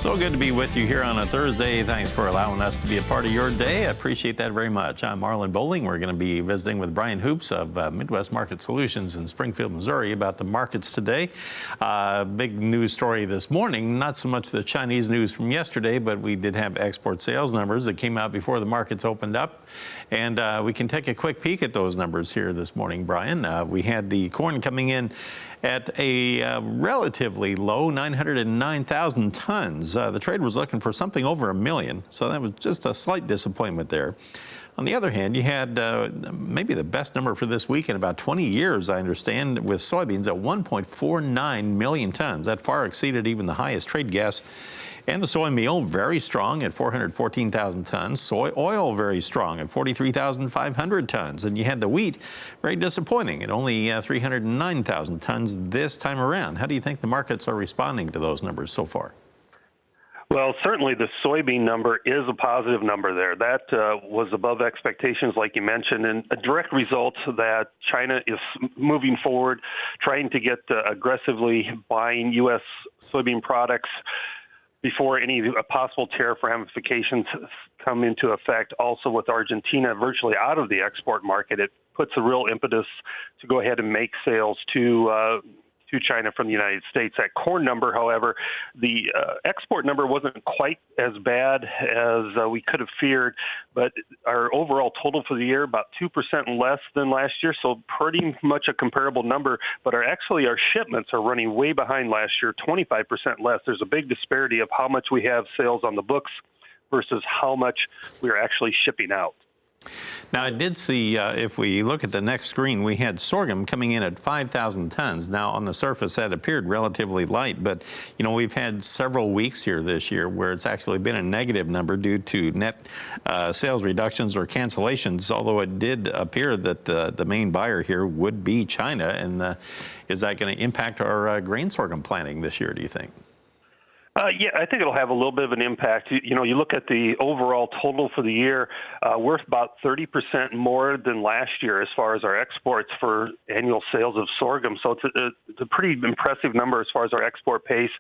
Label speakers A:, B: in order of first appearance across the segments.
A: So good to be with you here on a Thursday. Thanks for allowing us to be a part of your day. I appreciate that very much. I'm Marlon Bowling. We're going to be visiting with Brian Hoops of Midwest Market Solutions in Springfield, Missouri about the markets today. Big news story this morning, not so much the Chinese news from yesterday, but we did have export sales numbers that came out before the markets opened up. And we can take a quick peek at those numbers here this morning, Brian. We had the corn coming in at a relatively low 909,000 tons. The trade was looking for something over 1 million, so that was just a slight disappointment there. On the other hand, you had maybe the best number for this week in about 20 years, I understand, with soybeans at 1.49 million tons. That far exceeded even the highest trade guess. And the soy meal, very strong at 414,000 tons. Soy oil, very strong at 43,500 tons. And you had the wheat, very disappointing at only 309,000 tons this time around. How do you think the markets are responding to those numbers so far?
B: Well, certainly the soybean number is a positive number there. That was above expectations, like you mentioned, and a direct result that China is moving forward, trying to get aggressively buying U.S. soybean products before any possible tariff ramifications come into effect. Also with Argentina virtually out of the export market, it puts a real impetus to go ahead and make sales to China from the United States. That corn number, however, the export number wasn't quite as bad as we could have feared, but our overall total for the year, about 2% less than last year, so pretty much a comparable number, but our shipments are running way behind last year, 25% less. There's a big disparity of how much we have sales on the books versus how much we're actually shipping out.
A: Now, I did see, if we look at the next screen, we had sorghum coming in at 5,000 tons. Now, on the surface, that appeared relatively light, but, you know, we've had several weeks here this year where it's actually been a negative number due to net sales reductions or cancellations, although it did appear that the main buyer here would be China. And is that going to impact our grain sorghum planting this year, do you think?
B: Yeah, I think it'll have a little bit of an impact. You know, you look at the overall total for the year, we're about 30% more than last year as far as our exports for annual sales of sorghum. So it's a pretty impressive number as far as our export pace.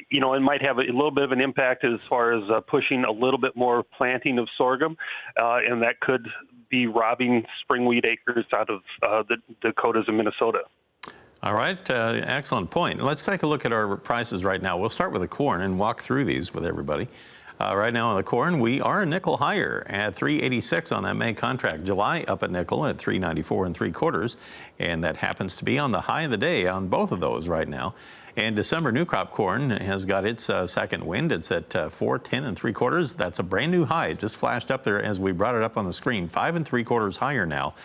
B: You know, it might have a little bit of an impact as far as pushing a little bit more planting of sorghum, and that could be robbing spring wheat acres out of the Dakotas and Minnesota.
A: All right, excellent point. Let's take a look at our prices right now. We'll start with the corn and walk through these with everybody. Right now on the corn, we are a nickel higher at 3.86 on that May contract. July up a nickel at 3.94 3/4, and that happens to be on the high of the day on both of those right now. And December new crop corn has got its second wind. It's at 4.10 3/4. That's a brand new high. It just flashed up there as we brought it up on the screen. 5 3/4 higher now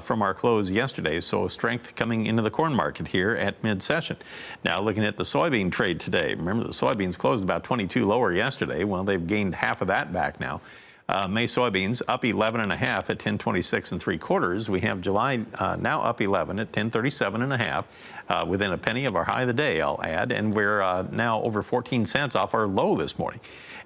A: from our close yesterday. So strength coming into the corn market here at mid-session. Now looking at the soybean trade today. Remember the soybeans closed about 22 lower yesterday. Well, they've gained half of that back now. May soybeans up 11.5 at 10.26 3/4. We have July now up 11 at 10.37.5, within a penny of our high of the day, I'll add, and we're now over 14 cents off our low this morning.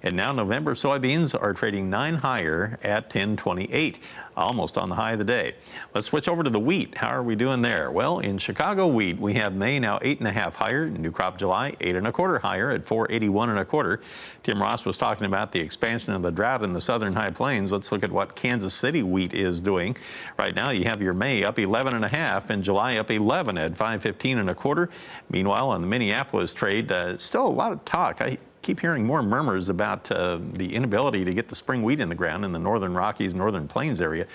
A: And now November soybeans are trading 9 higher at 10.28, almost on the high of the day. Let's switch over to the wheat. How are we doing there? Well, in Chicago wheat, we have May now 8.5 higher, new crop July 8 1/4 higher at 4.81 1/4. Tim Ross was talking about the expansion of the drought in the southern high plains. Let's look at what Kansas City wheat is doing. Right now, you have your May up 11.5 and July up 11 at 5.15 1/4. Meanwhile, on the Minneapolis trade, still a lot of talk. I keep hearing more murmurs about the inability to get the spring wheat in the ground in the northern Rockies, northern Plains area.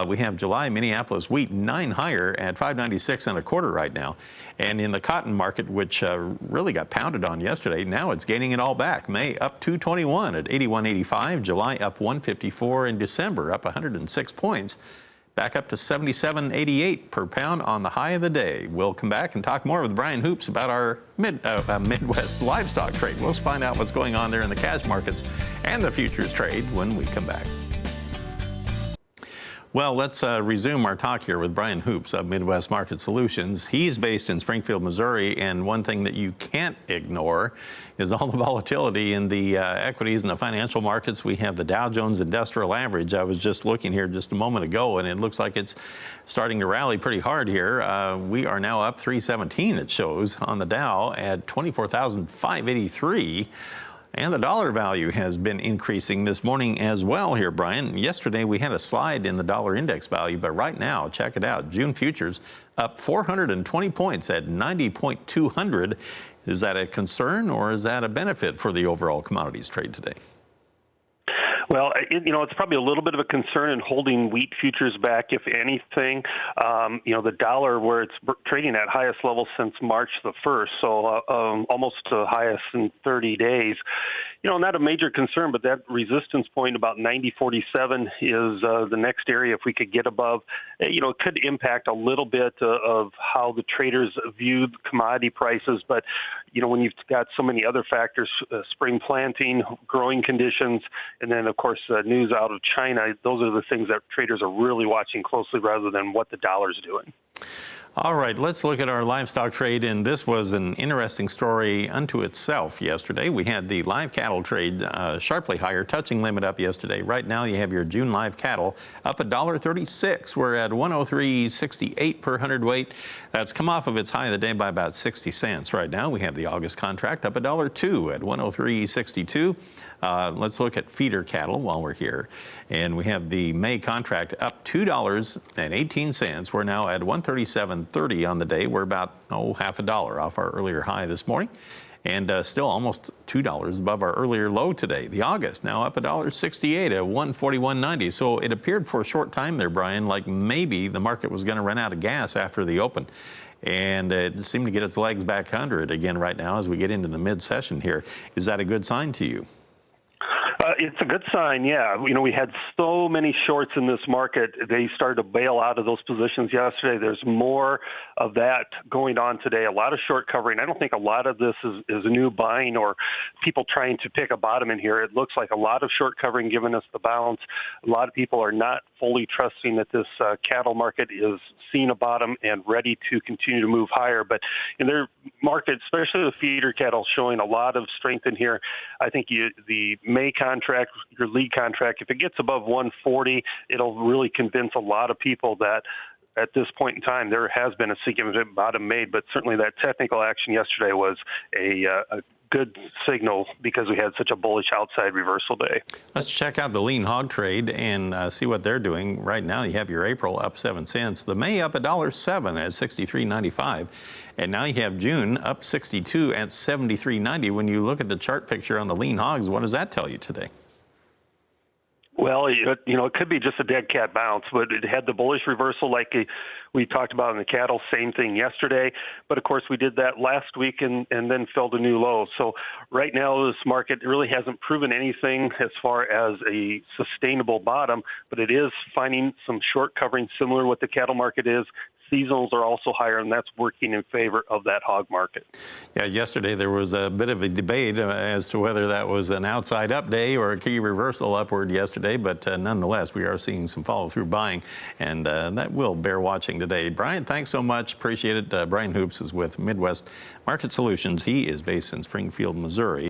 A: We have July Minneapolis wheat 9 higher at 5.96 1/4 right now. And in the cotton market, which really got pounded on yesterday, now it's gaining it all back. May up 2.21 at 81.85, July up 1.54, and December up 106 points. Back up to 77.88 per pound on the high of the day. We'll come back and talk more with Brian Hoops about our Midwest livestock trade. We'll find out what's going on there in the cash markets and the futures trade when we come back. Well, let's resume our talk here with Brian Hoops of Midwest Market Solutions. He's based in Springfield, Missouri, and one thing that you can't ignore is all the volatility in the equities and the financial markets. We have the Dow Jones Industrial Average. I was just looking here just a moment ago, and it looks like it's starting to rally pretty hard here. We are now up 317, it shows, on the Dow at 24,583. And the dollar value has been increasing this morning as well here, Brian. Yesterday we had a slide in the dollar index value, but right now, check it out. June futures up 420 points at 90.200. Is that a concern or is that a benefit for the overall commodities trade today?
B: Well, it's probably a little bit of a concern in holding wheat futures back, if anything. The dollar, where it's trading at highest level since March the 1st, so almost the highest in 30 days. Not a major concern, but that resistance point about 90.47 is the next area. If we could get above, it could impact a little bit of how the traders view commodity prices. But, when you've got so many other factors, spring planting, growing conditions, and then, of course, news out of China, those are the things that traders are really watching closely rather than what the dollar's doing.
A: All right, let's look at our livestock trade, and this was an interesting story unto itself yesterday. We had the live cattle trade sharply higher, touching limit up yesterday. Right now you have your June live cattle up $1.36. We're at 103.68 per hundredweight. That's come off of its high of the day by about 60 cents. Right now we have the August contract up $1.02 at 103.62. Let's look at feeder cattle while we're here. And we have the May contract up $2.18. We're now at 137.30 on the day. We're about, half a dollar off our earlier high this morning. And still almost $2 above our earlier low today. The August now up $1.68 at 141.90. So it appeared for a short time there, Brian, like maybe the market was going to run out of gas after the open. And it seemed to get its legs back under it again right now as we get into the mid-session here. Is that a good sign to you?
B: It's a good sign, yeah. We had so many shorts in this market. They started to bail out of those positions yesterday. There's more of that going on today. A lot of short covering. I don't think a lot of this is a new buying or people trying to pick a bottom in here. It looks like a lot of short covering giving us the bounce. A lot of people are not fully trusting that this cattle market is seeing a bottom and ready to continue to move higher. But in their market, especially the feeder cattle, showing a lot of strength in here. I think the May contract, your lead contract, if it gets above 140, it'll really convince a lot of people that at this point in time there has been a significant bottom made. But certainly that technical action yesterday was a good signal because we had such a bullish outside reversal day.
A: Let's check out the lean hog trade and see what they're doing. Right now you have your April up 7 cents, the May up $1.07 at 63.95, and now you have June up 62 at 73.90. When you look at the chart picture on the lean hogs, what does that tell you today?
B: Well, it could be just a dead cat bounce, but it had the bullish reversal like we talked about in the cattle, same thing yesterday. But, of course, we did that last week and then fell to new lows. So right now this market really hasn't proven anything as far as a sustainable bottom, but it is finding some short covering similar to what the cattle market is. Seasonals are also higher, and that's working in favor of that hog market.
A: Yeah, yesterday there was a bit of a debate as to whether that was an outside up day or a key reversal upward yesterday, but nonetheless, we are seeing some follow-through buying, and that will bear watching today. Brian, thanks so much. Appreciate it. Brian Hoops is with Midwest Market Solutions. He is based in Springfield, Missouri.